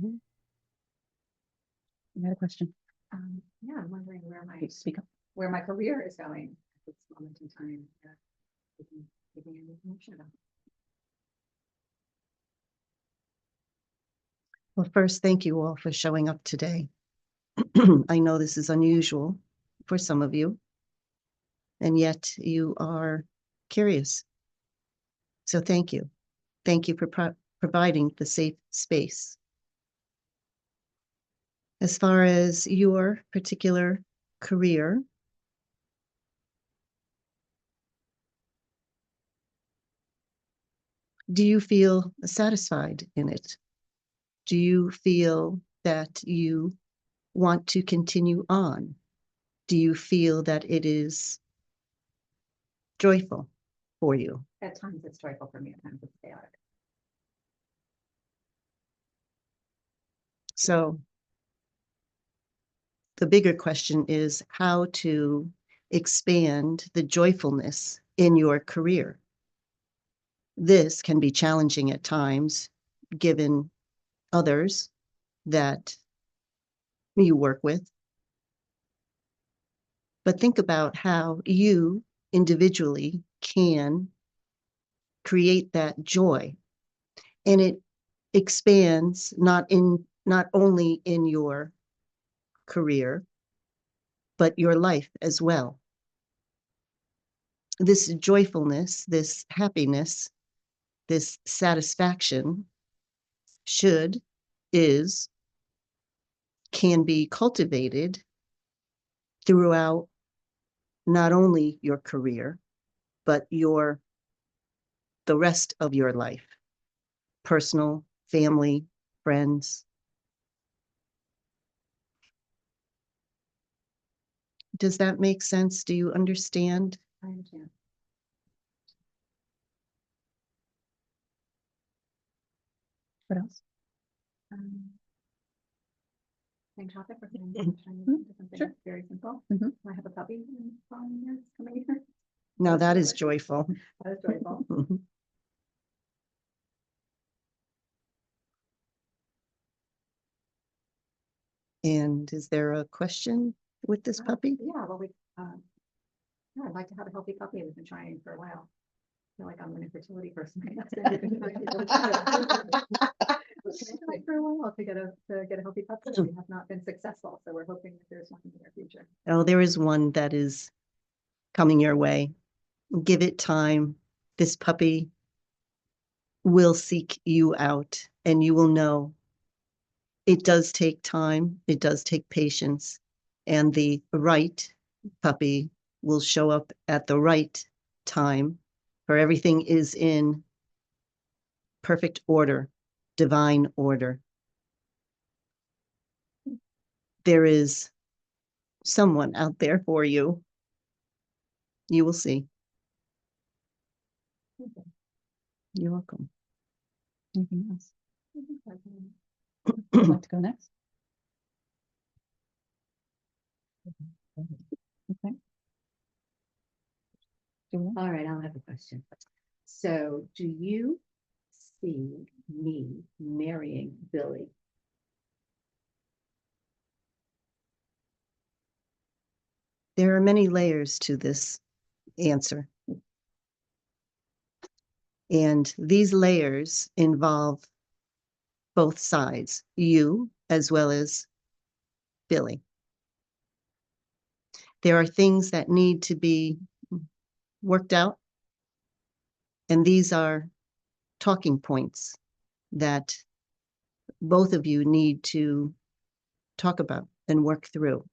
You had a question? Yeah, I'm wondering where my Speak up. where my career is going at this moment in time. Giving any information about. Well, first, thank you all for showing up today. I know this is unusual for some of you, and yet you are curious. So thank you. Thank you for providing the safe space. As far as your particular career, do you feel satisfied in it? Do you feel that you want to continue on? Do you feel that it is joyful for you? At times it's joyful for me, at times it's chaotic. So the bigger question is how to expand the joyfulness in your career. This can be challenging at times, given others that you work with. But think about how you individually can create that joy. And it expands not only in your career, but your life as well. This joyfulness, this happiness, this satisfaction can be cultivated throughout not only your career, but the rest of your life, personal, family, friends. Does that make sense? Do you understand? I understand. What else? Same topic or something Sure. very simple. Mhm. I have a puppy in following years coming here. Now that is joyful. That is joyful. And is there a question with this puppy? Yeah, well, yeah, I'd like to have a healthy puppy. We've been trying for a while. I feel like I'm an infertility person. For a while to get a healthy puppy. We have not been successful, so we're hoping that there's one in the near future. Oh, there is one that is coming your way. Give it time. This puppy will seek you out, and you will know it does take time. It does take patience, and the right puppy will show up at the right time, for everything is in perfect order, divine order. There is someone out there for you. You will see. Okay. You're welcome. Anything else? I Would you like to go next? Okay. Julia? All right, I'll have a question. So, do you see me marrying Billy? There are many layers to this answer. And these layers involve both sides, you as well as Billy. There are things that need to be worked out, and these are talking points that both of you need to talk about and work through.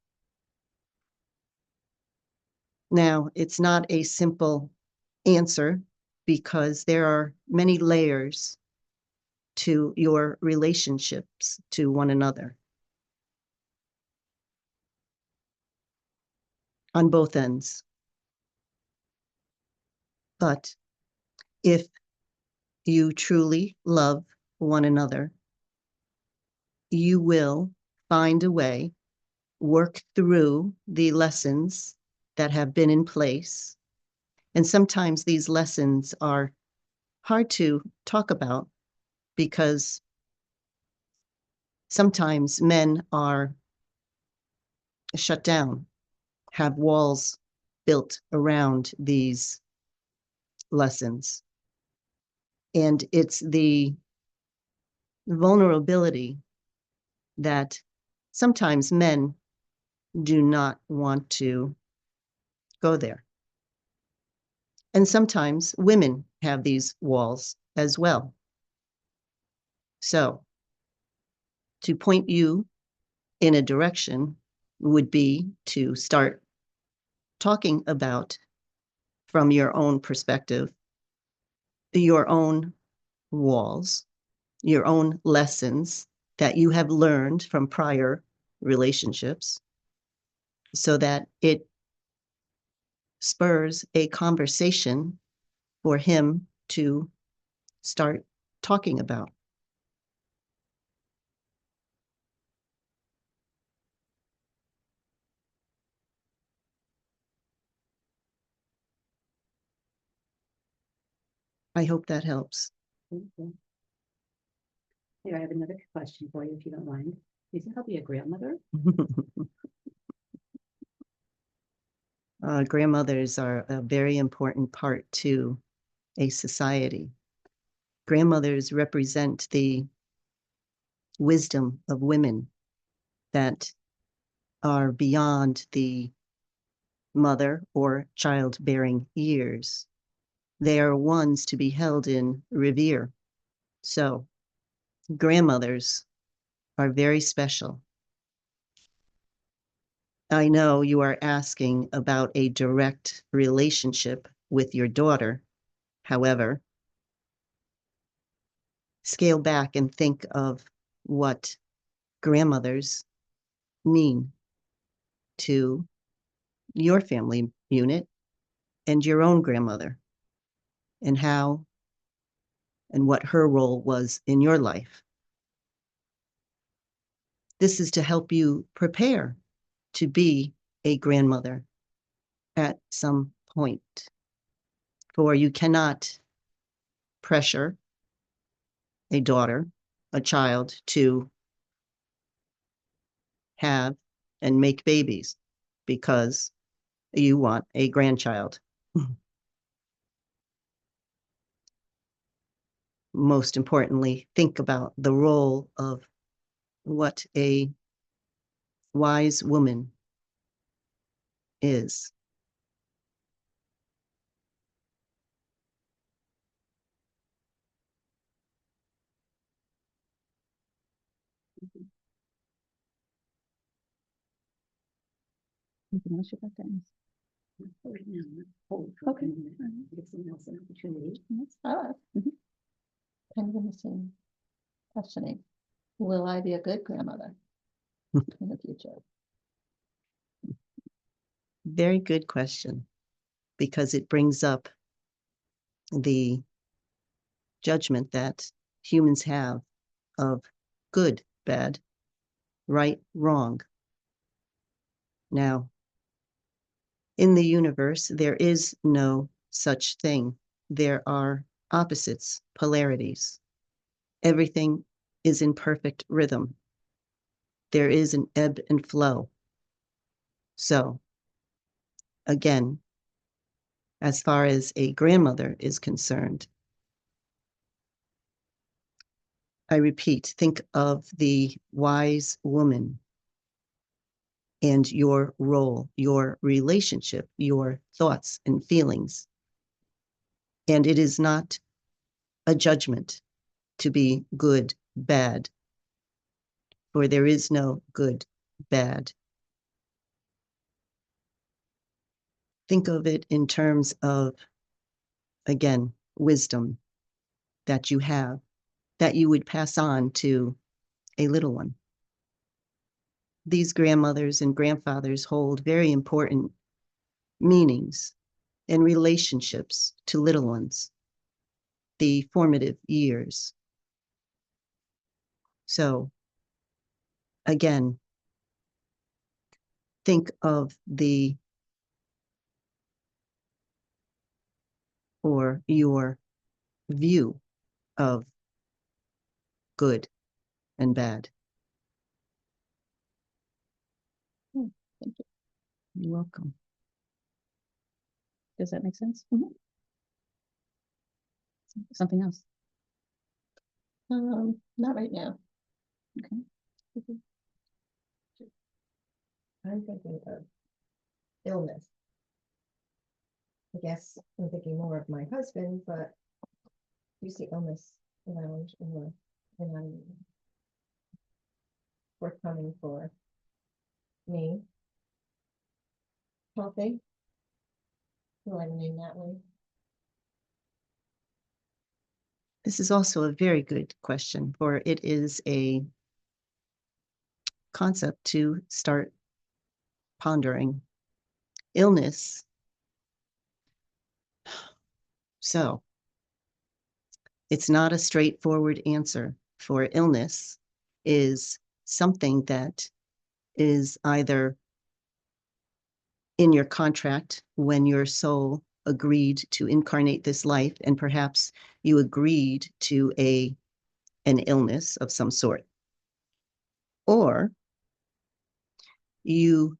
Now, it's not a simple answer because there are many layers to your relationships to one another on both ends. But if you truly love one another, you will find a way, work through the lessons that have been in place. And sometimes these lessons are hard to talk about because Sometimes men are shut down, have walls built around these lessons. And it's the vulnerability that sometimes men do not want to go there. And sometimes women have these walls as well. So to point you in a direction would be to start talking about, from your own perspective, your own walls, your own lessons that you have learned from prior relationships, so that it spurs a conversation for him to start talking about. I hope that helps. Thank you. Here, I have another question for you, if you don't mind. Do you think I'll be a grandmother? Grandmothers are a very important part to a society. Grandmothers represent the wisdom of women that are beyond the mother or childbearing years. They are ones to be held in revere. So, grandmothers are very special. I know you are asking about a direct relationship with your daughter. However, scale back and think of what grandmothers mean to your family unit and your own grandmother, and how and what her role was in your life. This is to help you prepare to be a grandmother at some point, for you cannot pressure a daughter, a child, to have and make babies because you want a grandchild. Most importantly, think about the role of what a wise woman is. Anything else you'd like to ask? Right now, I'm gonna hold for a Okay. minute, give someone else an opportunity. Kind of in the same questioning. Will I be a good grandmother in the future? Very good question, because it brings up the judgment that humans have of good, bad, right, wrong. Now, in the universe, there is no such thing. There are opposites, polarities. Everything is in perfect rhythm. There is an ebb and flow. So, again, as far as a grandmother is concerned, I repeat, think of the wise woman and your role, your relationship, your thoughts and feelings. And it is not a judgment to be good, bad, for there is no good, bad. Think of it in terms of, again, wisdom that you have, that you would pass on to a little one. These grandmothers and grandfathers hold very important meanings and relationships to little ones, the formative years. So, again, think of the or your view of good and bad. You're welcome. Does that make sense? Something else? Not right now. Okay. I'm thinking of illness. I guess I'm thinking more of my husband, but you see illness around or and I'm forthcoming for me. Healthy. Will I remain that way? This is also a very good question, for it is a concept to start pondering. Illness. So it's not a straightforward answer, for illness is something that is either in your contract when your soul agreed to incarnate this life, and perhaps you agreed to an illness of some sort, or your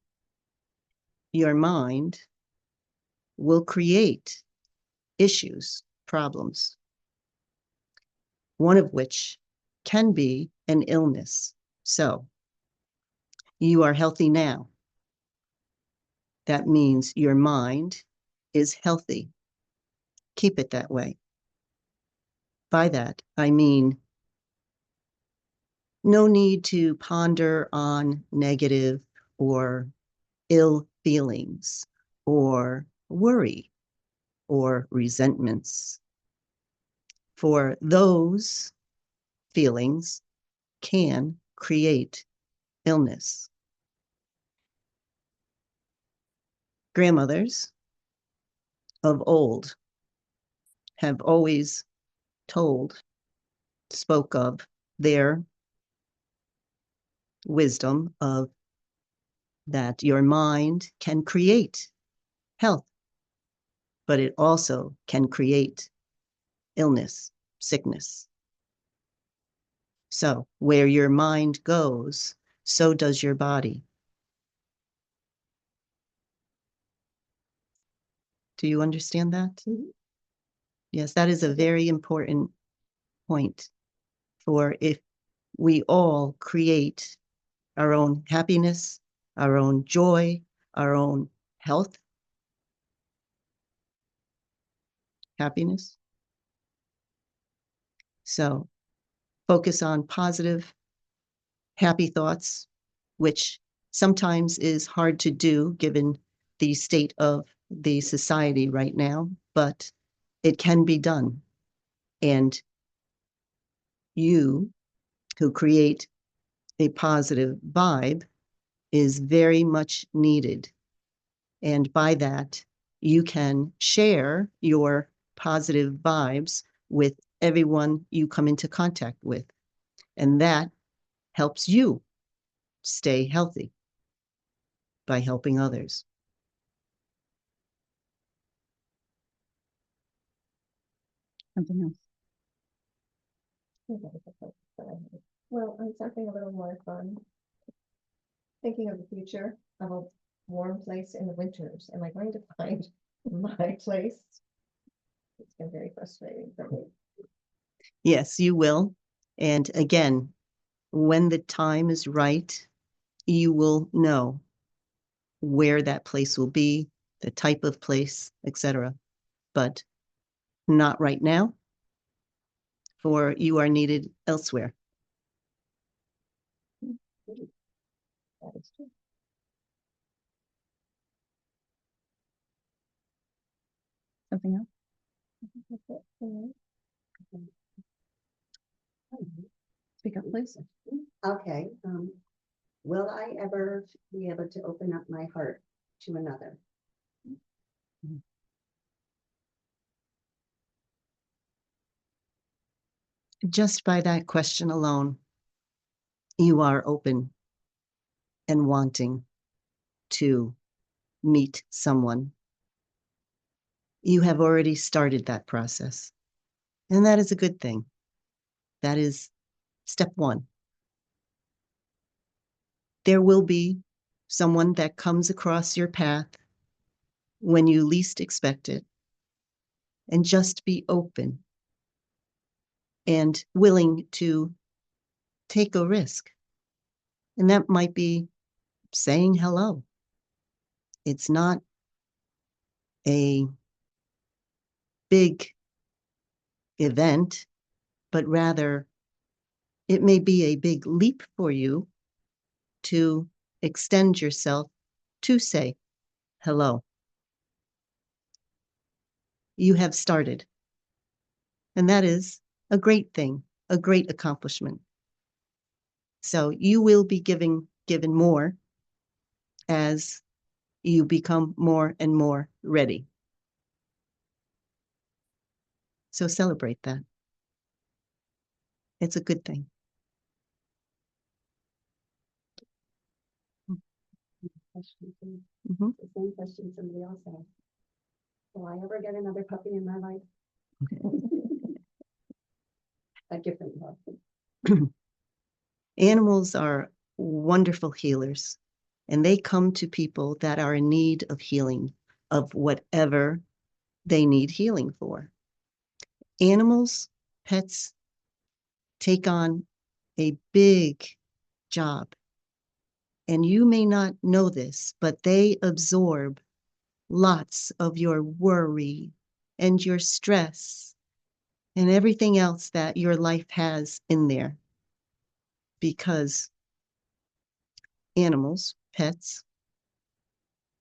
mind will create issues, problems, one of which can be an illness. So you are healthy now. That means your mind is healthy. Keep it that way. By that, I mean no need to ponder on negative or ill feelings or worry or resentments. For those feelings can create illness. Grandmothers of old have always spoke of their wisdom of that your mind can create health, but it also can create illness, sickness. So where your mind goes, so does your body. Do you understand that? Mhm. Yes, that is a very important point. For if we all create our own happiness, our own joy, our own health, happiness. So focus on positive, happy thoughts, which sometimes is hard to do given the state of the society right now, but it can be done. And you who create a positive vibe is very much needed. And by that, you can share your positive vibes with everyone you come into contact with. And that helps you stay healthy by helping others. Something else? Well, on something a little more fun. Thinking of the future of a warm place in the winters. Am I going to find my place? It's been very frustrating for me. Yes, you will. And again, when the time is right, you will know where that place will be, the type of place, etc. But not right now, for you are needed elsewhere. That is true. Something else? That's it for me. Speak up, please. Okay, will I ever be able to open up my heart to another? Just by that question alone, you are open and wanting to meet someone. You have already started that process, and that is a good thing. That is step one. There will be someone that comes across your path when you least expect it, and just be open and willing to take a risk. And that might be saying hello. It's not a big event, but rather it may be a big leap for you to extend yourself to say hello. You have started. And that is a great thing, a great accomplishment. So you will be given more as you become more and more ready. So celebrate that. It's a good thing. Question, too. Mhm. The same question somebody else asked. Will I ever get another puppy in my life? A different love. Animals are wonderful healers, and they come to people that are in need of healing, of whatever they need healing for. Animals, pets, take on a big job. And you may not know this, but they absorb lots of your worry and your stress and everything else that your life has in there. Because animals, pets,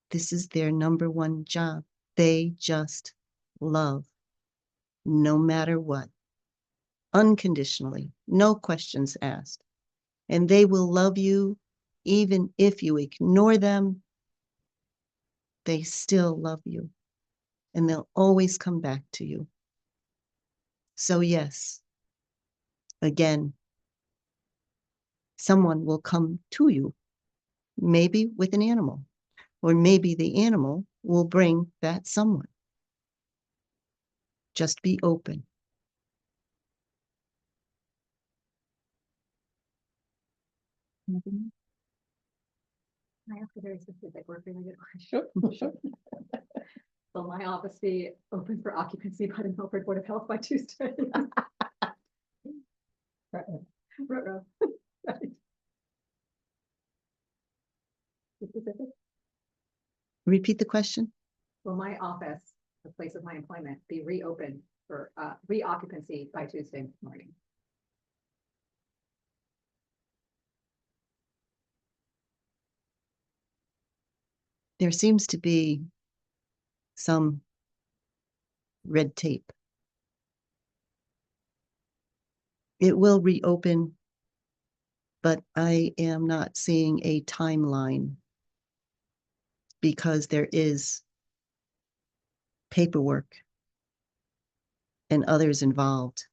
this is their number one job. They just love, no matter what, unconditionally, no questions asked. And they will love you even if you ignore them. They still love you, and they'll always come back to you. So yes, again, someone will come to you, maybe with an animal, or maybe the animal will bring that someone. Just be open. I have a very specific, we're really good. Sure, sure. Will my office be open for occupancy by the Milford Board of Health by Tuesday? Ruh-roh. Right. Be specific. Repeat the question. Will my office, the place of my employment, be reopened for reoccupancy by Tuesday morning? There seems to be some red tape. It will reopen, but I am not seeing a timeline because there is paperwork and others involved.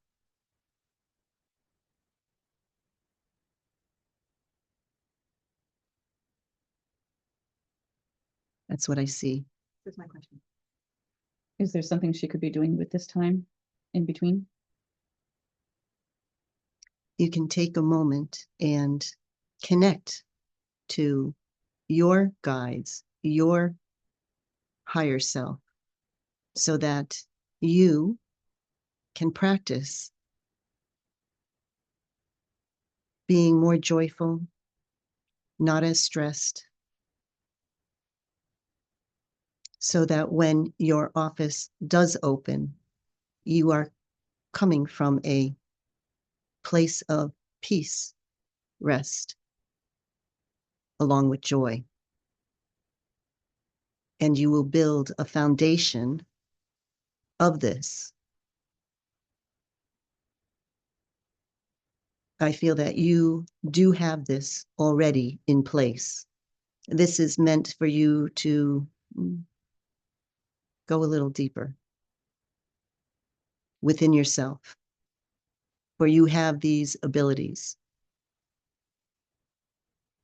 That's what I see. That's my question. Is there something she could be doing with this time in between? You can take a moment and connect to your guides, your higher self, so that you can practice being more joyful, not as stressed, so that when your office does open, you are coming from a place of peace, rest, along with joy. And you will build a foundation of this. I feel that you do have this already in place. This is meant for you to go a little deeper within yourself, where you have these abilities.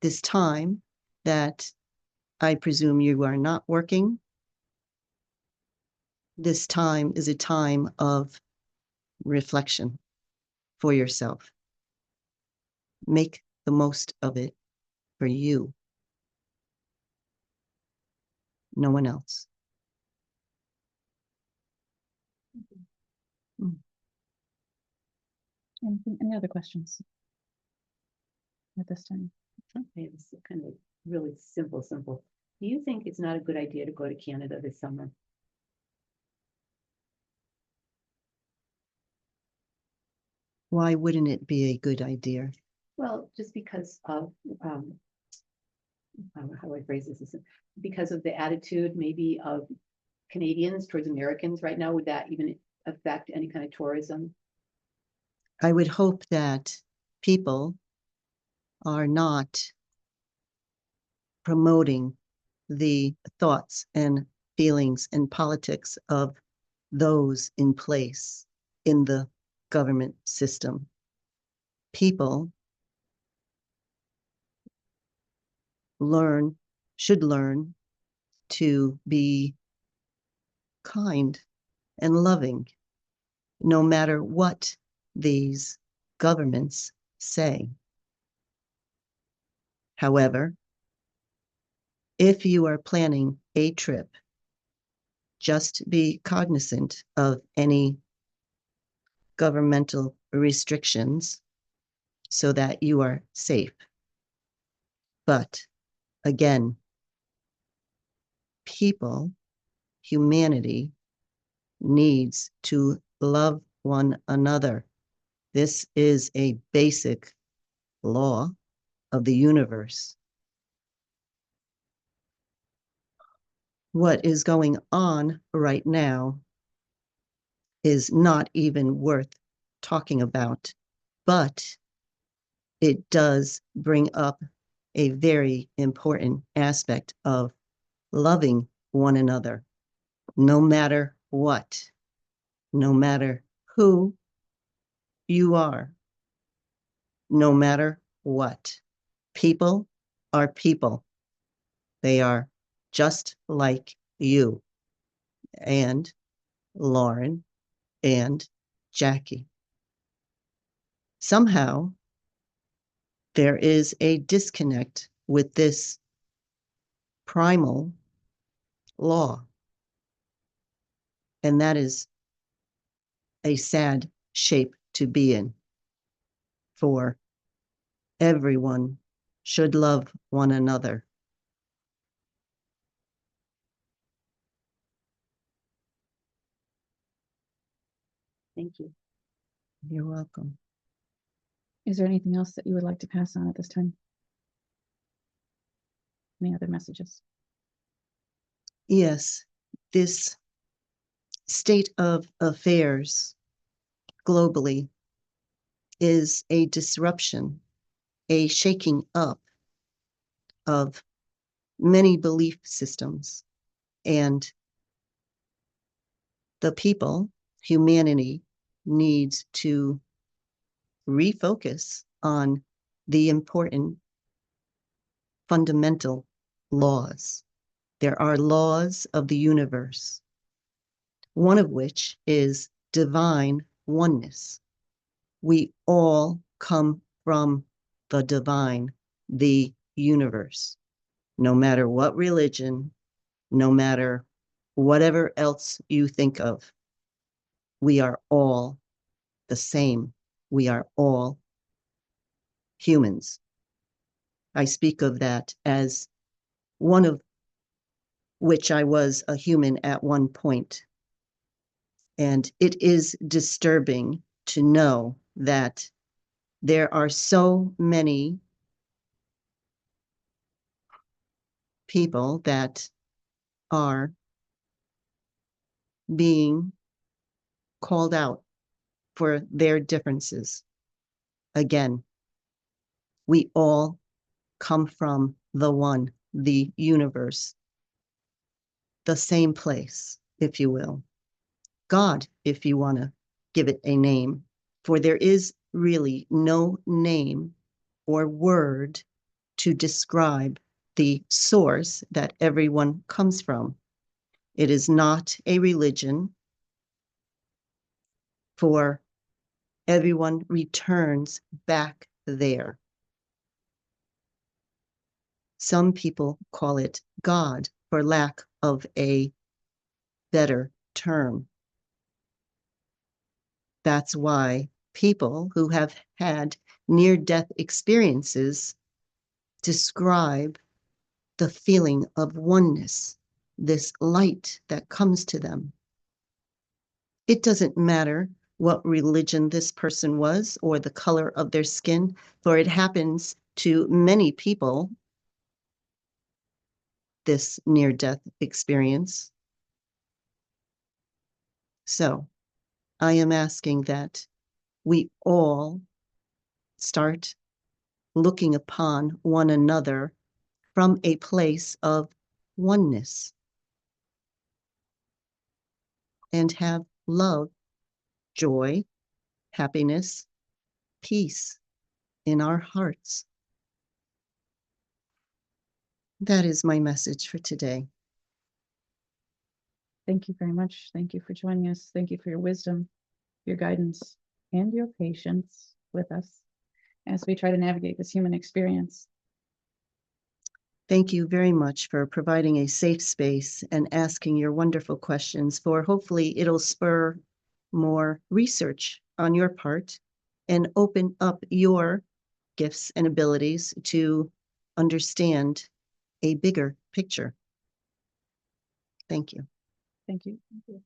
This time that I presume you are not working, this time is a time of reflection for yourself. Make the most of it for you. no one else. Any other questions? At this time? Okay, this is kind of really simple. Do you think it's not a good idea to go to Canada this summer? Why wouldn't it be a good idea? Well, just because of, I don't know how do I phrase this, because of the attitude maybe of Canadians towards Americans right now, would that even affect any kind of tourism? I would hope that people are not promoting the thoughts and feelings and politics of those in place in the government system. People should learn to be kind and loving, no matter what these governments say. However, if you are planning a trip, just be cognizant of any governmental restrictions so that you are safe. But again, humanity needs to love one another. This is a basic law of the universe. What is going on right now is not even worth talking about, but it does bring up a very important aspect of loving one another, no matter what, no matter who you are, no matter what. People are people. They are just like you and Lauren and Jackie. Somehow, there is a disconnect with this primal law. And that is a sad shape to be in. For everyone should love one another. Thank you. You're welcome. Is there anything else that you would like to pass on at this time? Any other messages? Yes, this state of affairs globally is a disruption, a shaking up of many belief systems. And the people, humanity, needs to refocus on the important fundamental laws. There are laws of the universe, one of which is divine oneness. We all come from the divine, the universe, no matter what religion, no matter whatever else you think of. We are all the same. We are all humans. I speak of that as one of which I was a human at one point. And it is disturbing to know that there are so many people that are being called out for their differences. Again, we all come from the one, the universe, the same place, if you will. God, if you want to give it a name, for there is really no name or word to describe the source that everyone comes from. It is not a religion, for everyone returns back there. Some people call it God, for lack of a better term. That's why people who have had near-death experiences describe the feeling of oneness, this light that comes to them. It doesn't matter what religion this person was or the color of their skin, for it happens to many people, this near-death experience. So I am asking that we all start looking upon one another from a place of oneness and have love, joy, happiness, peace in our hearts. That is my message for today. Thank you very much. Thank you for joining us. Thank you for your wisdom, your guidance, and your patience with us as we try to navigate this human experience. Thank you very much for providing a safe space and asking your wonderful questions, for hopefully it'll spur more research on your part and open up your gifts and abilities to understand a bigger picture. Thank you. Thank you. Thank you.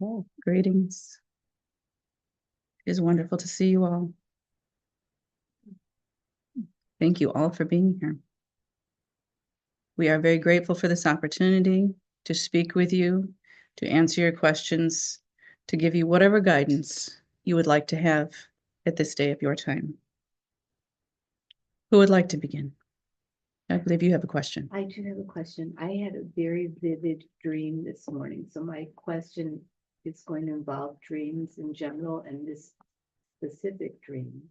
Oh, greetings. It is wonderful to see you all. Thank you all for being here. We are very grateful for this opportunity to speak with you, to answer your questions, to give you whatever guidance you would like to have at this day of your time. Who would like to begin? I believe you have a question. I do have a question. I had a very vivid dream this morning. So my question is going to involve dreams in general and this specific dream.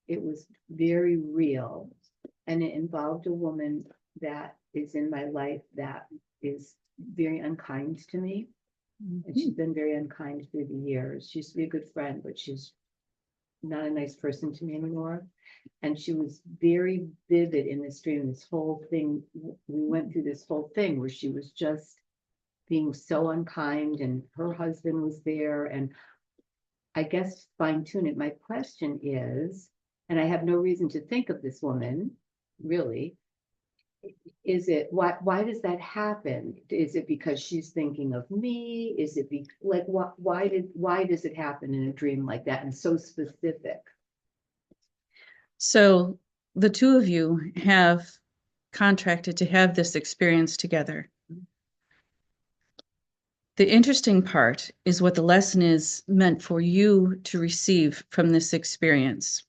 It was very real, and it involved a woman that is in my life that is very unkind to me. And she's been very unkind through the years. She used to be a good friend, but she's not a nice person to me anymore. And she was very vivid in this dream. This whole thing, we went through this whole thing where she was just being so unkind, and her husband was there. And I guess fine tune it. My question is, and I have no reason to think of this woman, really, is it, why does that happen? Is it because she's thinking of me? Is it like, why does it happen in a dream like that and so specific? So the two of you have contracted to have this experience together. The interesting part is what the lesson is meant for you to receive from this experience.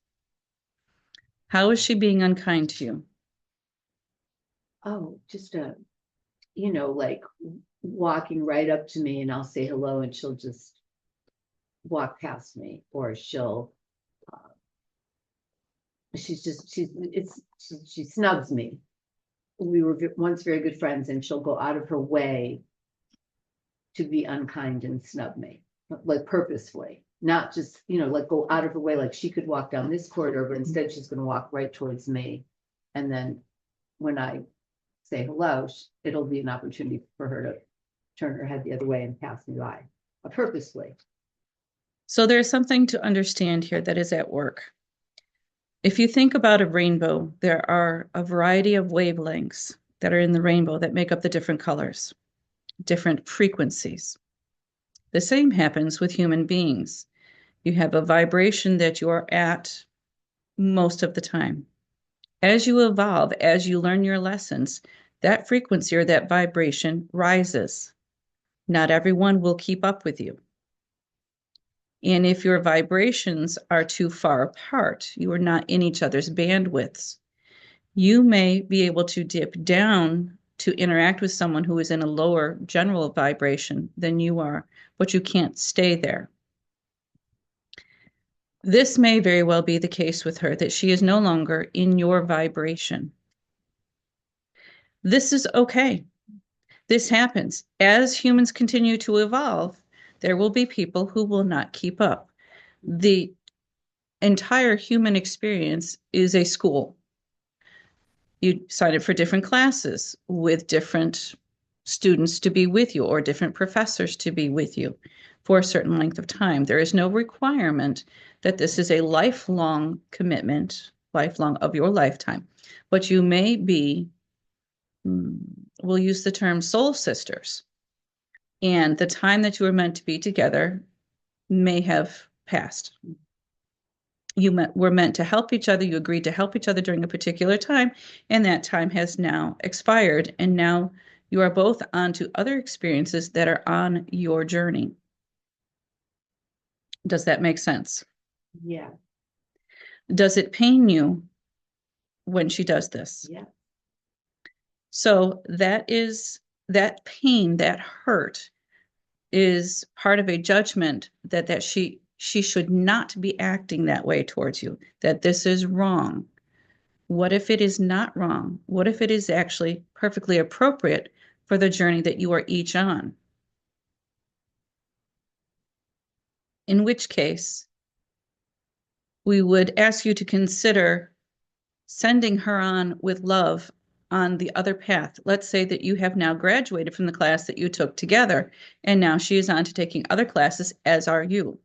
How is she being unkind to you? Oh, just like walking right up to me, and I'll say hello and she'll just walk past me, or she snubs me. We were once very good friends, and she'll go out of her way to be unkind and snub me, like purposefully, not just, like go out of her way, like she could walk down this corridor, but instead she's going to walk right towards me. And then when I say hello, it'll be an opportunity for her to turn her head the other way and pass me by, purposely. So there's something to understand here that is at work. If you think about a rainbow, there are a variety of wavelengths that are in the rainbow that make up the different colors, different frequencies. The same happens with human beings. You have a vibration that you are at most of the time. As you evolve, as you learn your lessons, that frequency or that vibration rises. Not everyone will keep up with you. And if your vibrations are too far apart, you are not in each other's bandwidths, you may be able to dip down to interact with someone who is in a lower general vibration than you are, but you can't stay there. This may very well be the case with her, that she is no longer in your vibration. This is okay. This happens. As humans continue to evolve, there will be people who will not keep up. The entire human experience is a school. You sign up for different classes with different students to be with you or different professors to be with you for a certain length of time. There is no requirement that this is a lifelong commitment, lifelong of your lifetime, but you may be, we'll use the term soul sisters. And the time that you were meant to be together may have passed. Were meant to help each other. You agreed to help each other during a particular time, and that time has now expired. And now you are both on to other experiences that are on your journey. Does that make sense? Yeah, Does it pain you when she does this? yeah. So that pain, that hurt is part of a judgment that she should not be acting that way towards you, that this is wrong. What if it is not wrong? What if it is actually perfectly appropriate for the journey that you are each on? In which case, we would ask you to consider sending her on with love on the other path. Let's say that you have now graduated from the class that you took together, and now she is on to taking other classes, as are you.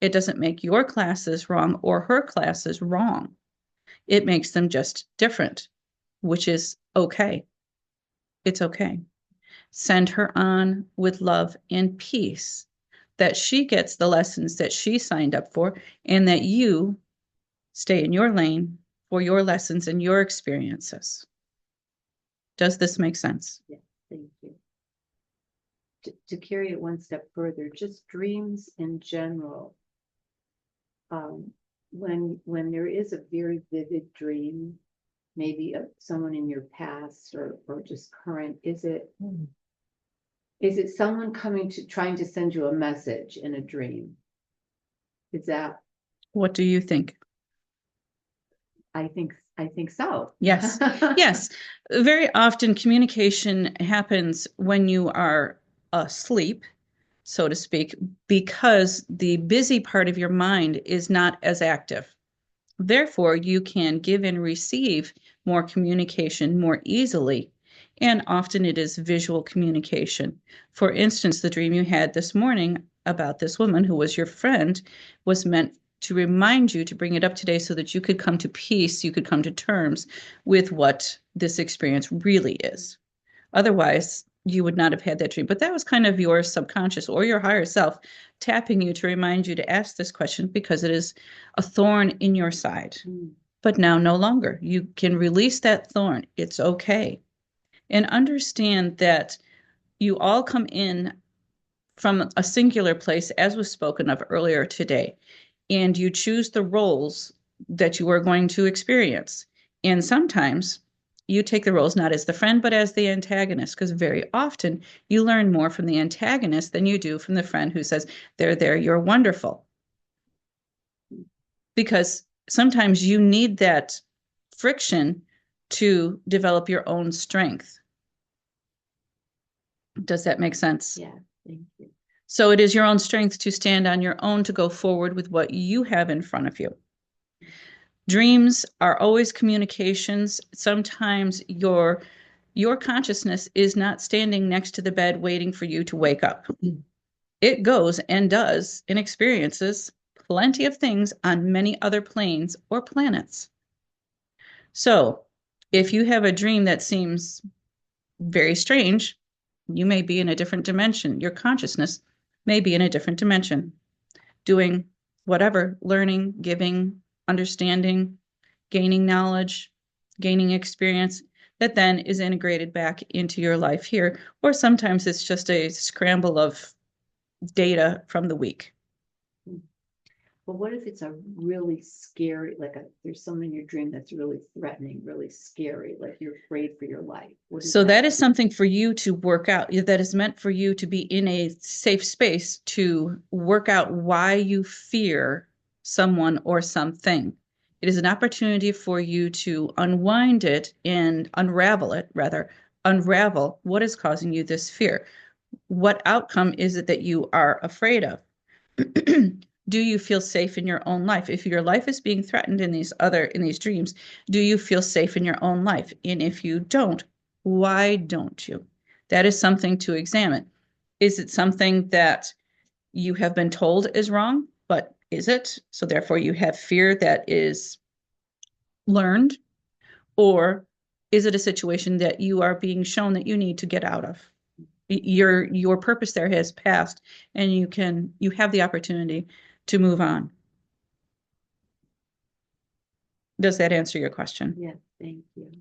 It doesn't make your classes wrong or her classes wrong. It makes them just different, which is okay. It's okay. Send her on with love and peace, that she gets the lessons that she signed up for, and that you stay in your lane for your lessons and your experiences. Does this make sense? Yeah, thank you. To carry it one step further, just dreams in general. When there is a very vivid dream, maybe of someone in your past or just current, is it someone trying to send you a message in a dream? Is that? What do you think? I think so. Yes. Yes. Very often communication happens when you are asleep, so to speak, because the busy part of your mind is not as active. Therefore, you can give and receive more communication more easily. And often it is visual communication. For instance, the dream you had this morning about this woman who was your friend was meant to remind you to bring it up today so that you could come to peace, you could come to terms with what this experience really is. Otherwise, you would not have had that dream. But that was kind of your subconscious or your higher self tapping you to remind you to ask this question because it is a thorn in your side. But now no longer. You can release that thorn. It's okay. And understand that you all come in from a singular place, as was spoken of earlier today, and you choose the roles that you are going to experience. And sometimes you take the roles not as the friend, but as the antagonist, because very often you learn more from the antagonist than you do from the friend who says, there, you're wonderful. Because sometimes you need that friction to develop your own strength. Does that make sense? Yeah, thank you. So it is your own strength to stand on your own, to go forward with what you have in front of you. Dreams are always communications. Sometimes your consciousness is not standing next to the bed waiting for you to wake up. It goes and does and experiences plenty of things on many other planes or planets. So if you have a dream that seems very strange, you may be in a different dimension. Your consciousness may be in a different dimension, doing whatever, learning, giving, understanding, gaining knowledge, gaining experience that then is integrated back into your life here. Or sometimes it's just a scramble of data from the week. But what if it's a really scary, there's someone in your dream that's really threatening, really scary, like you're afraid for your life? So that is something for you to work out. That is meant for you to be in a safe space to work out why you fear someone or something. It is an opportunity for you to unwind it and unravel it, rather, unravel what is causing you this fear. What outcome is it that you are afraid of? Do you feel safe in your own life? If your life is being threatened in these dreams, do you feel safe in your own life? And if you don't, why don't you? That is something to examine. Is it something that you have been told is wrong, but is it? So therefore you have fear that is learned, or is it a situation that you are being shown that you need to get out of? Your purpose there has passed, and you have the opportunity to move on. Does that answer your question? Yes, thank you.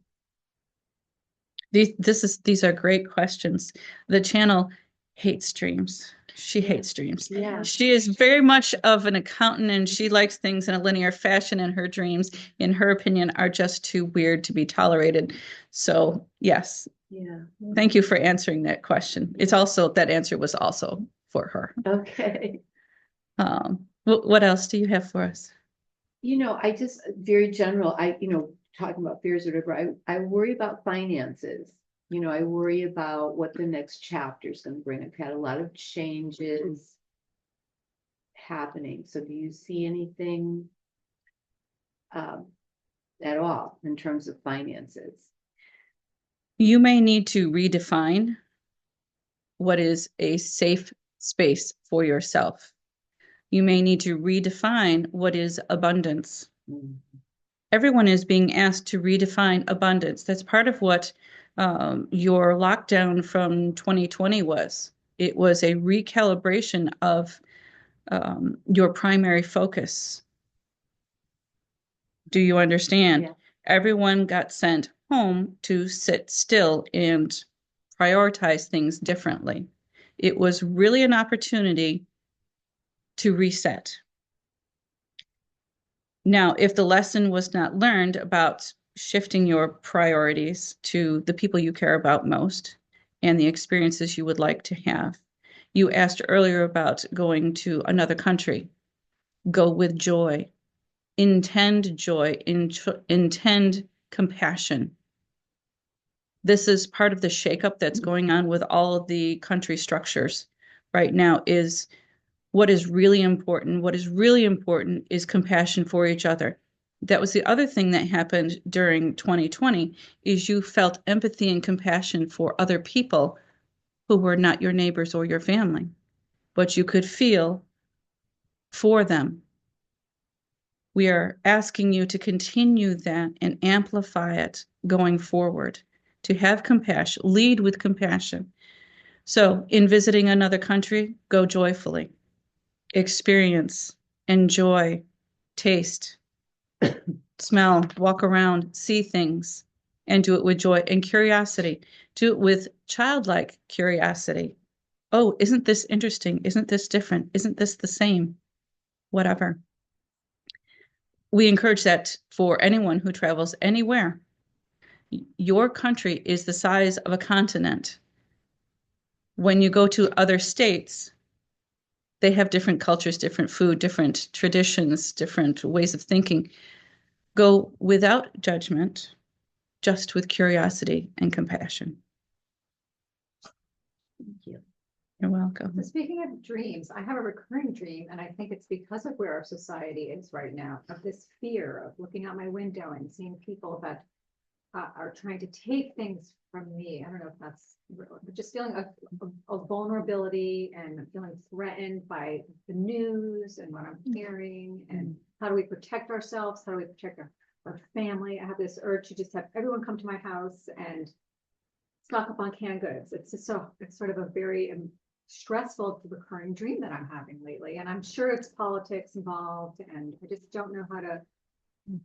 These are great questions. The channel hates dreams. She hates dreams. Yeah. She is very much of an accountant, and she likes things in a linear fashion, and her dreams, in her opinion, are just too weird to be tolerated. So yes, Yeah. thank you for answering that question. It's also, that answer was also for her. Okay. What else do you have for us? I just, very general, talking about fears or whatever, I worry about finances. I worry about what the next chapter is going to bring. I've had a lot of changes happening. So do you see anything at all in terms of finances? You may need to redefine what is a safe space for yourself. You may need to redefine what is abundance. Mm. Everyone is being asked to redefine abundance. That's part of what your lockdown from 2020 was. It was a recalibration of your primary focus. Do you understand? Yeah. Everyone got sent home to sit still and prioritize things differently. It was really an opportunity to reset. Now, if the lesson was not learned about shifting your priorities to the people you care about most and the experiences you would like to have, you asked earlier about going to another country. Go with joy. Intend joy. Intend compassion. This is part of the shakeup that's going on with all of the country structures right now. Is what is really important. What is really important is compassion for each other. That was the other thing that happened during 2020, is you felt empathy and compassion for other people who were not your neighbors or your family, but you could feel for them. We are asking you to continue that and amplify it going forward, to have compassion, lead with compassion. So in visiting another country, go joyfully. Experience, enjoy, taste, smell, walk around, see things, and do it with joy and curiosity. Do it with childlike curiosity. Oh, isn't this interesting? Isn't this different? Isn't this the same? Whatever. We encourage that for anyone who travels anywhere. Your country is the size of a continent. When you go to other states, they have different cultures, different food, different traditions, different ways of thinking. Go without judgment, just with curiosity and compassion. Thank you. You're welcome. So speaking of dreams, I have a recurring dream, and I think it's because of where our society is right now, of this fear of looking out my window and seeing people that are trying to take things from me. I don't know if that's but just feeling of vulnerability and feeling threatened by the news and what I'm hearing, and how do we protect ourselves? How do we protect our family? I have this urge to just have everyone come to my house and stock up on canned goods. It's sort of a very stressful recurring dream that I'm having lately. And I'm sure it's politics involved, and I just don't know how to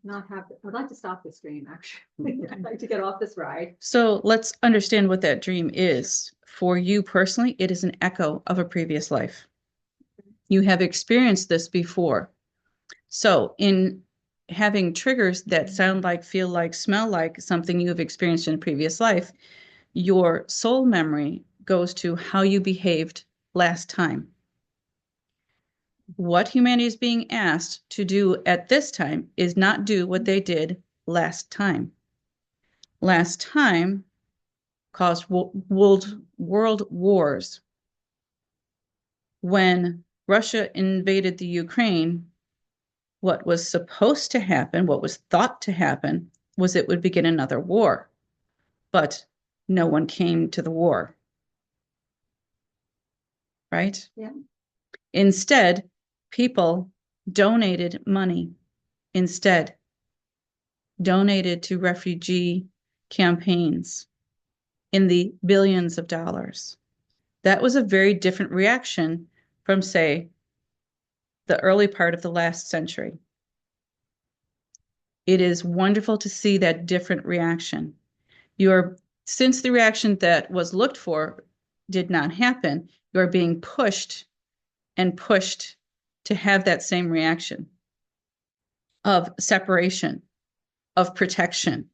not have, I'd like to stop this dream, actually. I'd like to get off this ride. So let's understand what that dream is. For you personally, it is an echo of a previous life. You have experienced this before. So in having triggers that sound like, feel like, smell like something you have experienced in a previous life, your soul memory goes to how you behaved last time. What humanity is being asked to do at this time is not do what they did last time. Last time, caused world wars. When Russia invaded the Ukraine, what was supposed to happen, what was thought to happen, was it would begin another war. But no one came to the war. Right? Yeah. Instead, people donated money. Instead, donated to refugee campaigns in the billions of dollars. That was a very different reaction from, say, the early part of the last century. It is wonderful to see that different reaction. Since the reaction that was looked for did not happen, you are being pushed and pushed to have that same reaction of separation, of protection.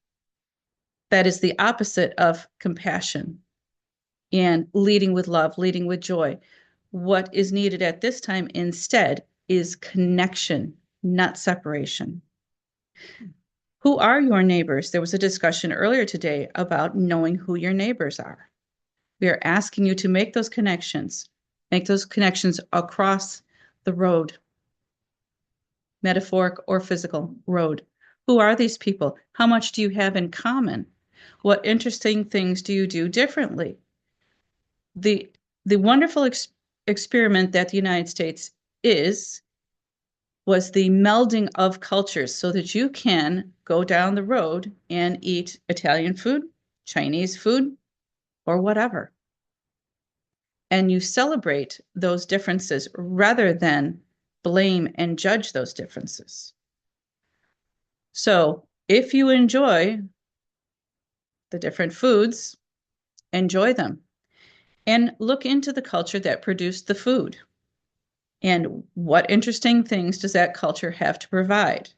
That is the opposite of compassion and leading with love, leading with joy. What is needed at this time instead is connection, not separation. Who are your neighbors? There was a discussion earlier today about knowing who your neighbors are. We are asking you to make those connections across the road, metaphoric or physical road. Who are these people? How much do you have in common? What interesting things do you do differently? The wonderful experiment that the United States was the melding of cultures so that you can go down the road and eat Italian food, Chinese food, or whatever. And you celebrate those differences rather than blame and judge those differences. So if you enjoy the different foods, enjoy them and look into the culture that produced the food. And what interesting things does that culture have to provide?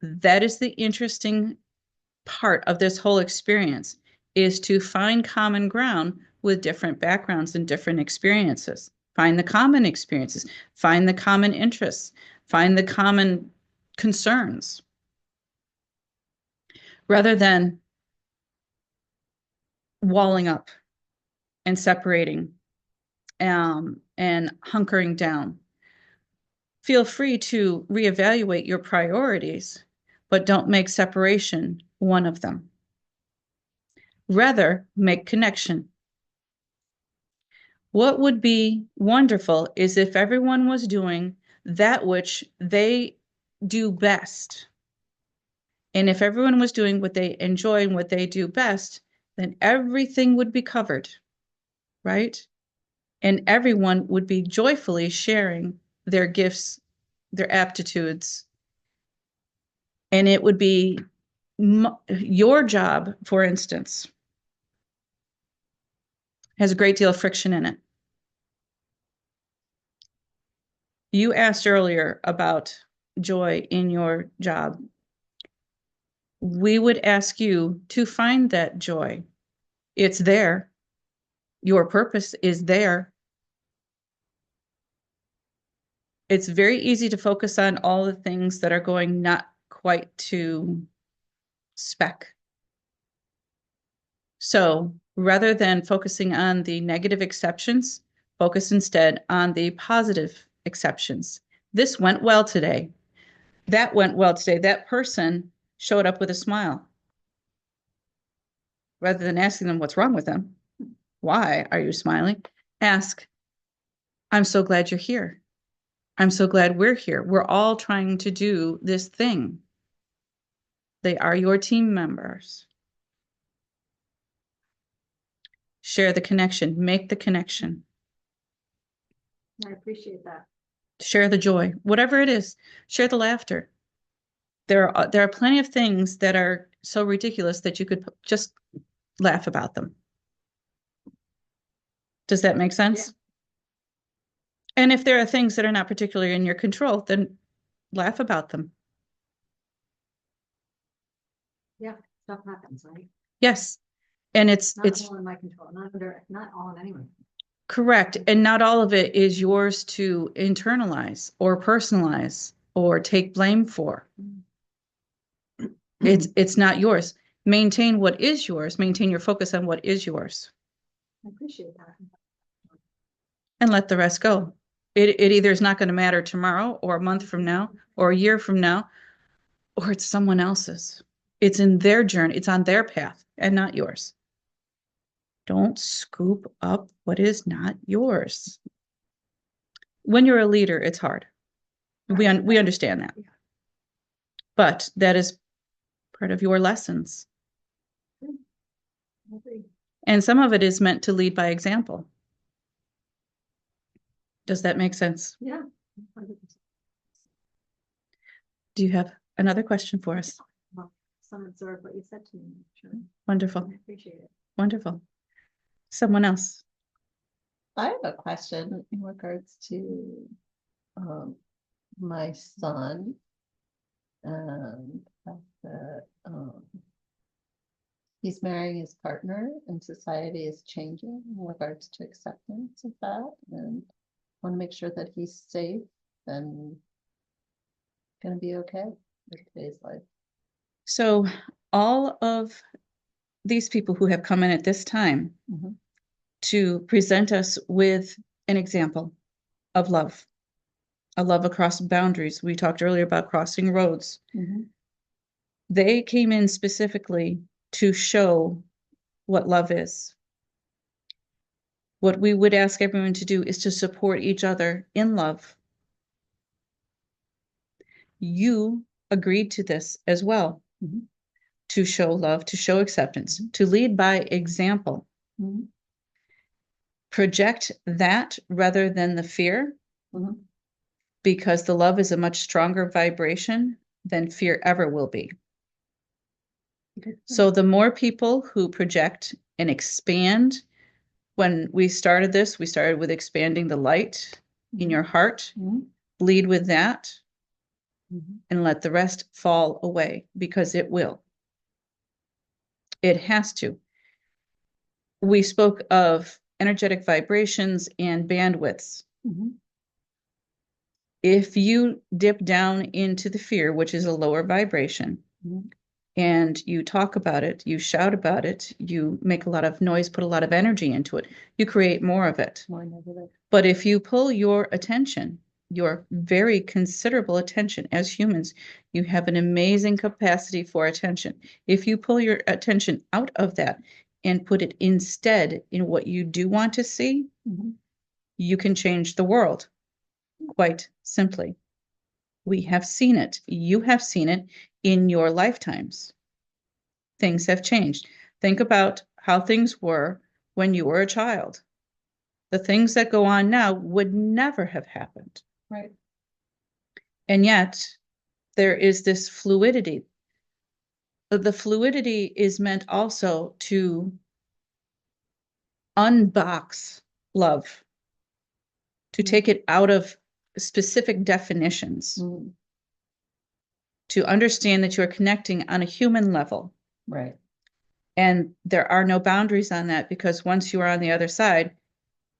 That is the interesting part of this whole experience, is to find common ground with different backgrounds and different experiences. Find the common experiences, find the common interests, find the common concerns, rather than walling up and separating and hunkering down. Feel free to reevaluate your priorities, but don't make separation one of them. Rather, make connection. What would be wonderful is if everyone was doing that which they do best. And if everyone was doing what they enjoy and what they do best, then everything would be covered, right? And everyone would be joyfully sharing their gifts, their aptitudes. And it would be your job, for instance, has a great deal of friction in it. You asked earlier about joy in your job. We would ask you to find that joy. It's there. Your purpose is there. It's very easy to focus on all the things that are going not quite to spec. So rather than focusing on the negative exceptions, focus instead on the positive exceptions. This went well today. That went well today. That person showed up with a smile. Rather than asking them what's wrong with them, why are you smiling? Ask, I'm so glad you're here. I'm so glad we're here. We're all trying to do this thing. They are your team members. Share the connection, make the connection. I appreciate that. Share the joy, whatever it is, share the laughter. There are plenty of things that are so ridiculous that you could just laugh about them. Does that make sense? Yeah. And if there are things that are not particularly in your control, then laugh about them. Yeah, stuff happens, right? Yes. And it's all in my control, not all in anyone's. Correct. And not all of it is yours to internalize or personalize or take blame for. It's not yours. Maintain what is yours, maintain your focus on what is yours, I appreciate that. and let the rest go. It either is not going to matter tomorrow or a month from now or a year from now, or it's someone else's. It's in their journey, it's on their path and not yours. Don't scoop up what is not yours. When you're a leader, it's hard. We understand that. Yeah. But that is part of your lessons. I agree. And some of it is meant to lead by example. Does that make sense? Yeah. Do you have another question for us? Well, some absorb what you said to me. Sure. Wonderful, I appreciate it. wonderful. Someone else? I have a question in regards to my son. And he's marrying his partner, and society is changing in regards to acceptance of that, and want to make sure that he's safe and gonna be okay with today's life. So all of these people who have come in at this time Mhm. to present us with an example of love, a love across boundaries. We talked earlier about crossing roads. Mhm. They came in specifically to show what love is. What we would ask everyone to do is to support each other in love. You agreed to this as well, Mhm. to show love, to show acceptance, to lead by example. Mhm. Project that rather than the fear, Mhm. because the love is a much stronger vibration than fear ever will be. So the more people who project and expand, when we started this, we started with expanding the light in your heart. Mhm. Lead with that Mhm. and let the rest fall away, because it will. It has to. We spoke of energetic vibrations and bandwidths. Mhm. If you dip down into the fear, which is a lower vibration, Mhm. and you talk about it, you shout about it, you make a lot of noise, put a lot of energy into it, you create more of it. More negative. But if you pull your attention, your very considerable attention, as humans, you have an amazing capacity for attention. If you pull your attention out of that and put it instead in what you do want to see, Mhm. you can change the world, quite simply. We have seen it. You have seen it in your lifetimes. Things have changed. Think about how things were when you were a child. The things that go on now would never have happened. Right. And yet there is this fluidity. The fluidity is meant also to unbox love, to take it out of specific definitions, Mhm. to understand that you're connecting on a human level. Right. And there are no boundaries on that, because once you are on the other side,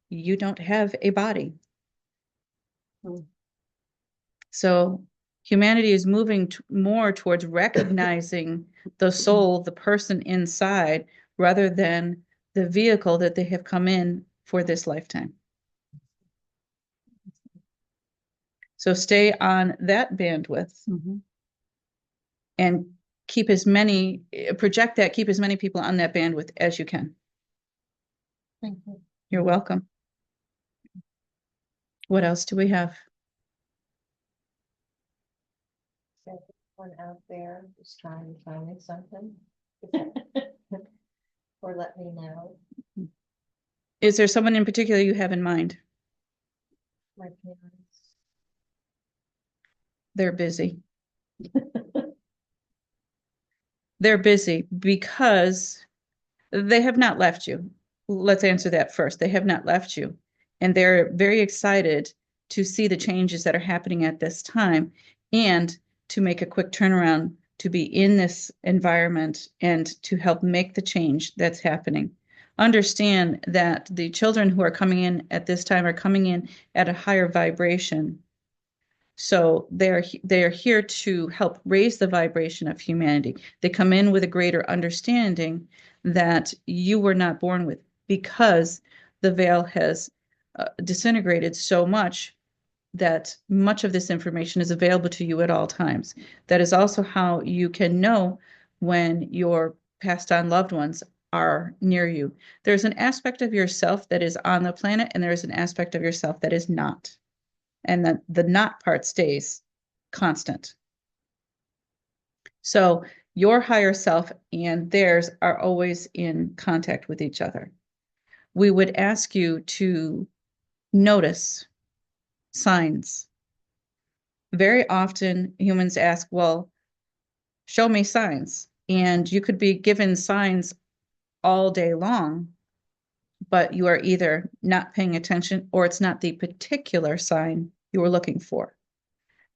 you don't have a body. Mm. So humanity is moving more towards recognizing the soul, the person inside, rather than the vehicle that they have come in for this lifetime. So stay on that bandwidth Mhm. and keep project that, keep as many people on that bandwidth as you can. Thank you. You're welcome. What else do we have? One out there who's trying to find me something. Or let me know. Is there someone in particular you have in mind? My parents. They're busy. They're busy because they have not left you. Let's answer that first. They have not left you. And they're very excited to see the changes that are happening at this time, and to make a quick turnaround to be in this environment and to help make the change that's happening. Understand that the children who are coming in at this time are coming in at a higher vibration. So they are here to help raise the vibration of humanity. They come in with a greater understanding that you were not born with, because the veil has disintegrated so much that much of this information is available to you at all times. That is also how you can know when your passed on loved ones are near you. There's an aspect of yourself that is on the planet, and there's an aspect of yourself that is not. And that the not part stays constant. So your higher self and theirs are always in contact with each other. We would ask you to notice signs. Very often humans ask, well, show me signs. And you could be given signs all day long, but you are either not paying attention or it's not the particular sign you were looking for.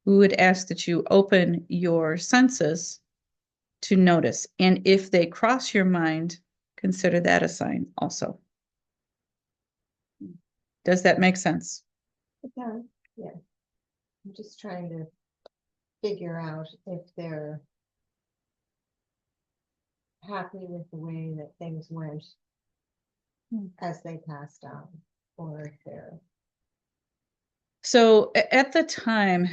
We would ask that you open your senses to notice. And if they cross your mind, consider that a sign also. Does that make sense? Yeah, yeah. I'm just trying to figure out if they're happy with the way that things went as they passed on, or if they're, So at the time,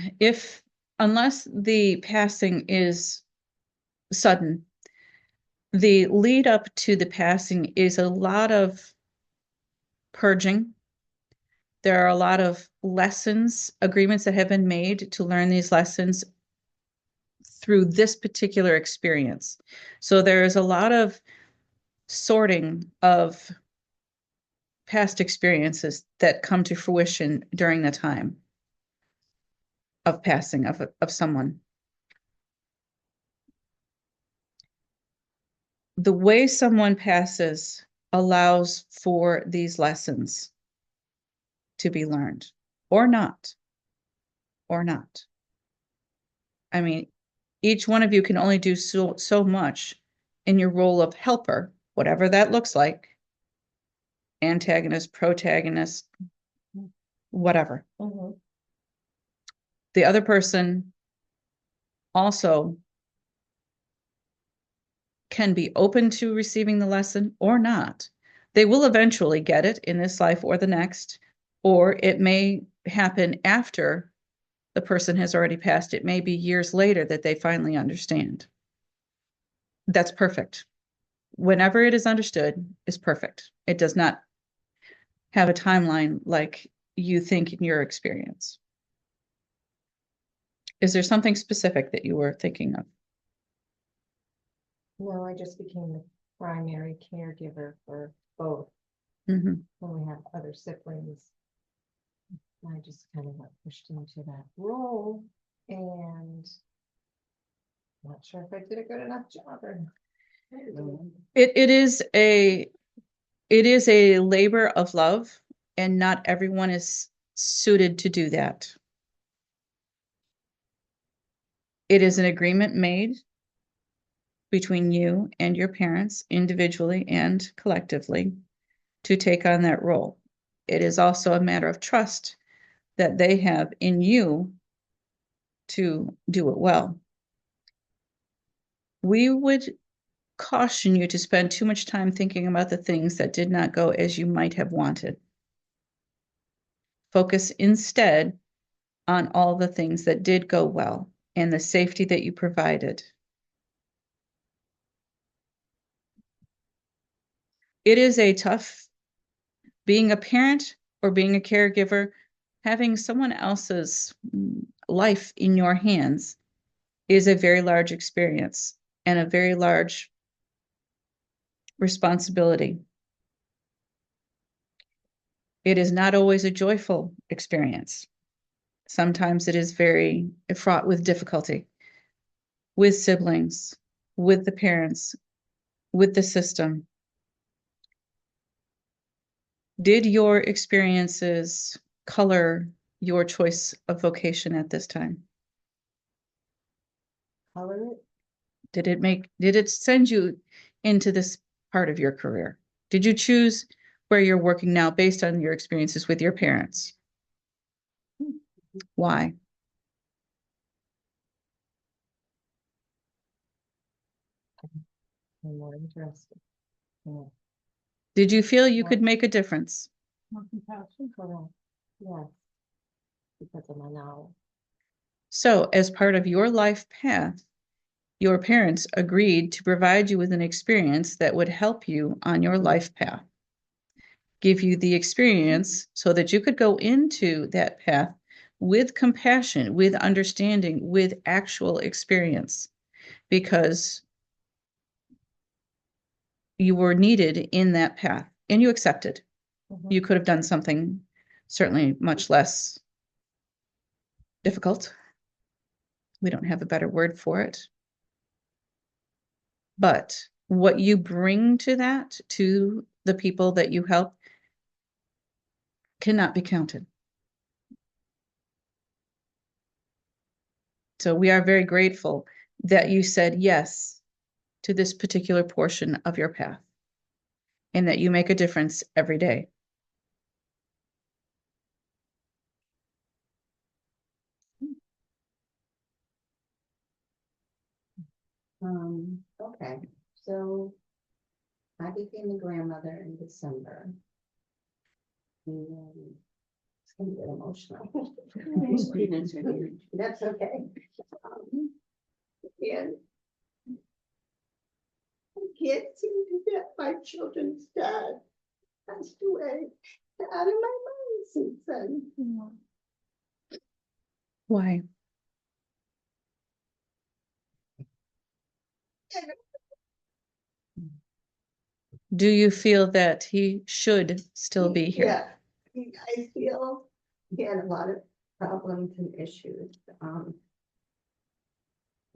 unless the passing is sudden, the lead up to the passing is a lot of purging. There are a lot of lessons, agreements that have been made to learn these lessons through this particular experience. So there is a lot of sorting of past experiences that come to fruition during the time of passing of someone. The way someone passes allows for these lessons to be learned, or not, or not. I mean, each one of you can only do so much in your role of helper, whatever that looks like, antagonist, protagonist, whatever. Mhm. The other person also can be open to receiving the lesson or not. They will eventually get it in this life or the next, or it may happen after the person has already passed. It may be years later that they finally understand. That's perfect. Whenever it is understood is perfect. It does not have a timeline like you think in your experience. Is there something specific that you were thinking of? No, I just became the primary caregiver for both Mhm. when we have other siblings. I just kind of got pushed into that role, and not sure if I did a good enough job or. It is a labor of love, and not everyone is suited to do that. It is an agreement made between you and your parents individually and collectively to take on that role. It is also a matter of trust that they have in you to do it well. We would caution you to spend too much time thinking about the things that did not go as you might have wanted. Focus instead on all the things that did go well and the safety that you provided. It is a tough, being a parent or being a caregiver, having someone else's life in your hands is a very large experience and a very large responsibility. It is not always a joyful experience. Sometimes it is very fraught with difficulty, with siblings, with the parents, with the system. Did your experiences color your choice of vocation at this time? Color it? Did it send you into this part of your career? Did you choose where you're working now based on your experiences with your parents? Why? I'm more interested. Yeah. Did you feel you could make a difference? More compassion for them. Yes. Because of my knowledge. So, as part of your life path, your parents agreed to provide you with an experience that would help you on your life path, give you the experience so that you could go into that path with compassion, with understanding, with actual experience, because you were needed in that path and you accepted. Mhm. You could have done something certainly much less difficult. We don't have a better word for it. But what you bring to that, to the people that you help, cannot be counted. So we are very grateful that you said yes to this particular portion of your path and that you make a difference every day. Okay, so I became a grandmother in December. And it's gonna get emotional. That's okay. And I can't seem to get my children's dad passed away out of my mind since then. Why? Do you feel that he should still be here? Yeah, I feel he had a lot of problems and issues.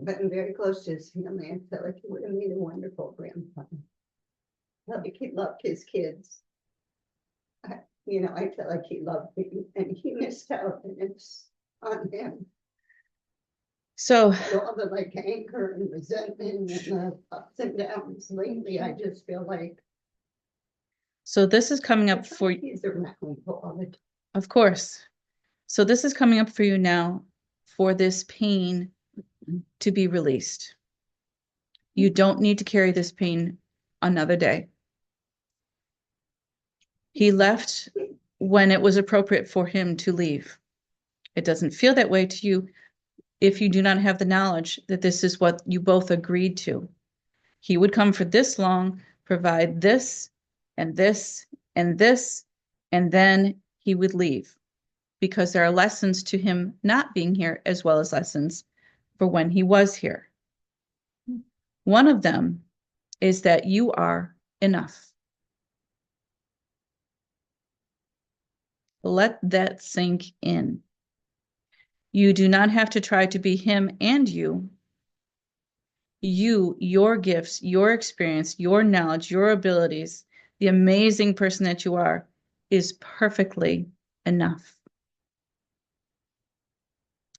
But I'm very close to his family. I feel like he would have made a wonderful grandfather. I felt like he loved his kids. I feel like he loved me and he missed out, and it's on him. So, But all the like anger and resentment and the ups and downs lately, I just feel like so this is coming up for, he's around all the time. of course. So this is coming up for you now for this pain to be released. You don't need to carry this pain another day. He left when it was appropriate for him to leave. It doesn't feel that way to you if you do not have the knowledge that this is what you both agreed to. He would come for this long, provide this and this and this, and then he would leave, because there are lessons to him not being here as well as lessons for when he was here. One of them is that you are enough. Let that sink in. You do not have to try to be him and you. You, your gifts, your experience, your knowledge, your abilities, the amazing person that you are, is perfectly enough.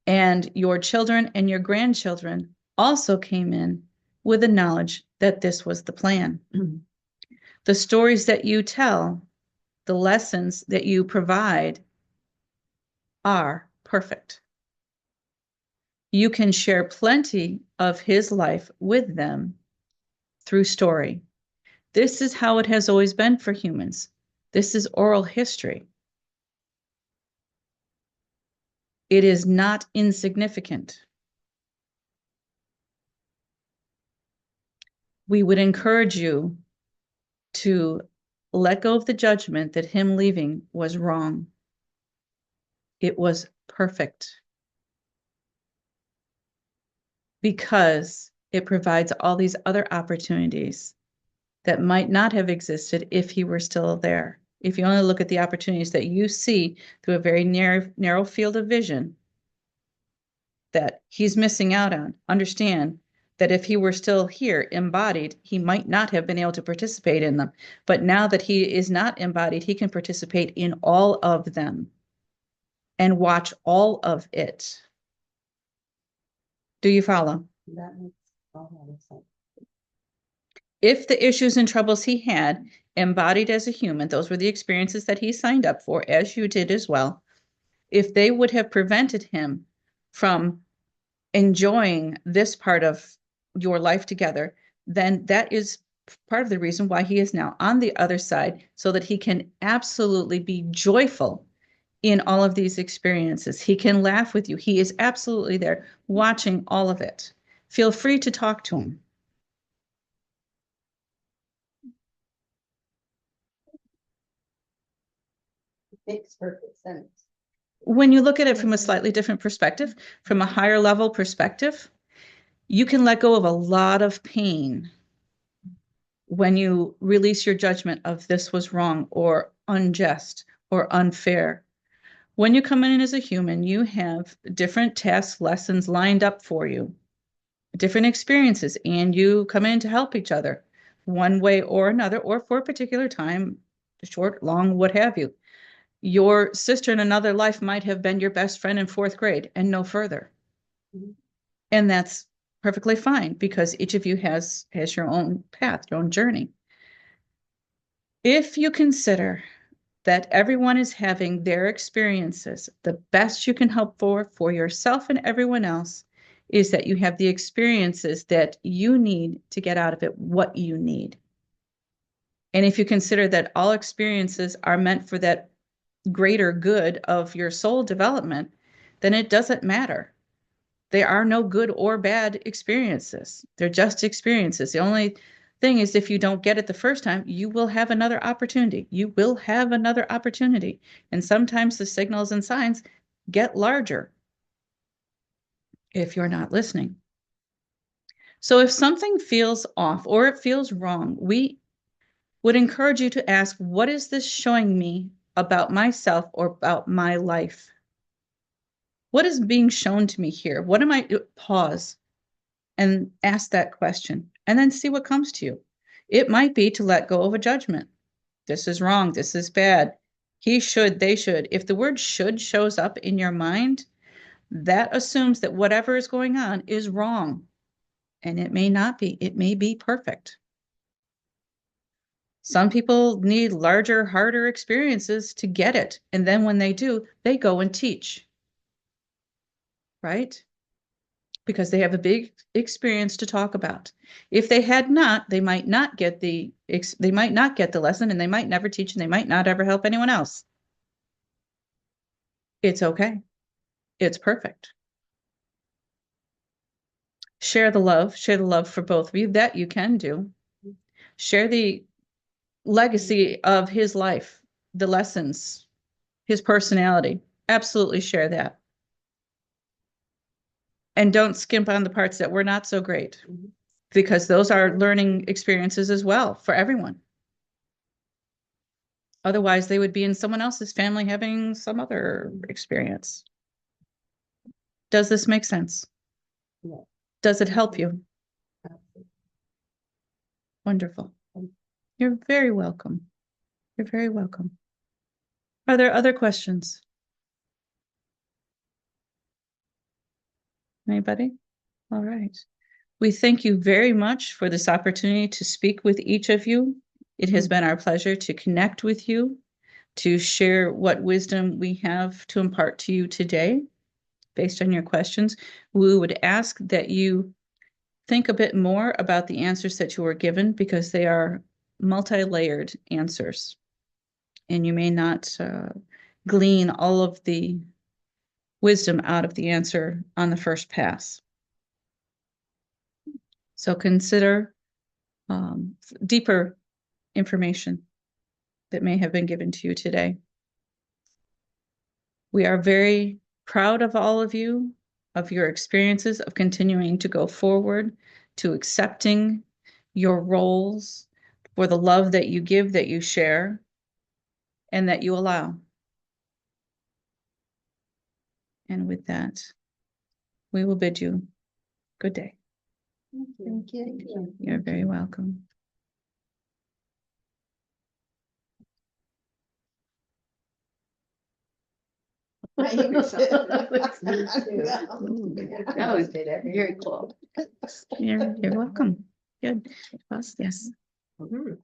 And your children and your grandchildren also came in with the knowledge that this was the plan. The stories that you tell, the lessons that you provide are perfect. You can share plenty of his life with them through story. This is how it has always been for humans. This is oral history. It is not insignificant. We would encourage you to let go of the judgment that him leaving was wrong. It was perfect, because it provides all these other opportunities that might not have existed if he were still there. If you only look at the opportunities that you see through a very narrow field of vision that he's missing out on, understand that if he were still here embodied, he might not have been able to participate in them. But now that he is not embodied, he can participate in all of them and watch all of it. Do you follow? That makes a lot of sense. If the issues and troubles he had embodied as a human, those were the experiences that he signed up for, as you did as well, if they would have prevented him from enjoying this part of your life together, then that is part of the reason why he is now on the other side, so that he can absolutely be joyful in all of these experiences. He can laugh with you. He is absolutely there watching all of it. Feel free to talk to him. Makes perfect sense. When you look at it from a slightly different perspective, from a higher level perspective, you can let go of a lot of pain when you release your judgment of this was wrong or unjust or unfair. When you come in as a human, you have different tasks, lessons lined up for you, different experiences, and you come in to help each other one way or another, or for a particular time, short, long, what have you. Your sister in another life might have been your best friend in 4th grade and no further. Mhm. And that's perfectly fine, because each of you has your own path, your own journey. If you consider that everyone is having their experiences, the best you can hope for yourself and everyone else is that you have the experiences that you need to get out of it what you need. And if you consider that all experiences are meant for that greater good of your soul development, then it doesn't matter. There are no good or bad experiences. They're just experiences. The only thing is, if you don't get it the first time, you will have another opportunity. You will have another opportunity. And sometimes the signals and signs get larger if you're not listening. So if something feels off or it feels wrong, we would encourage you to ask, what is this showing me about myself or about my life? What is being shown to me here? What am I? Pause and ask that question, and then see what comes to you. It might be to let go of a judgment. This is wrong. This is bad. He should, they should. If the word should shows up in your mind, that assumes that whatever is going on is wrong. And it may not be. It may be perfect. Some people need larger, harder experiences to get it. And then when they do, they go and teach. Right? Because they have a big experience to talk about. If they had not, they might not get the lesson, and they might never teach, and they might not ever help anyone else. It's okay. It's perfect. Share the love for both of you. That you can do. Share the legacy of his life, the lessons, his personality. Absolutely share that. And don't skimp on the parts that were not so great, because those are learning experiences as well for everyone. Otherwise, they would be in someone else's family having some other experience. Does this make sense? Yeah. Does it help you? Wonderful. You're very welcome. You're very welcome. Are there other questions? Anybody? All right. We thank you very much for this opportunity to speak with each of you. It has been our pleasure to connect with you, to share what wisdom we have to impart to you today based on your questions. We would ask that you think a bit more about the answers that you were given, because they are multi-layered answers, and you may not glean all of the wisdom out of the answer on the first pass. So consider deeper information that may have been given to you today. We are very proud of all of you, of your experiences, of continuing to go forward, to accepting your roles, for the love that you give, that you share, and that you allow. And with that, we will bid you good day. Thank you. You're very welcome. That was very cool. You're welcome. Good. Yes. Mhm.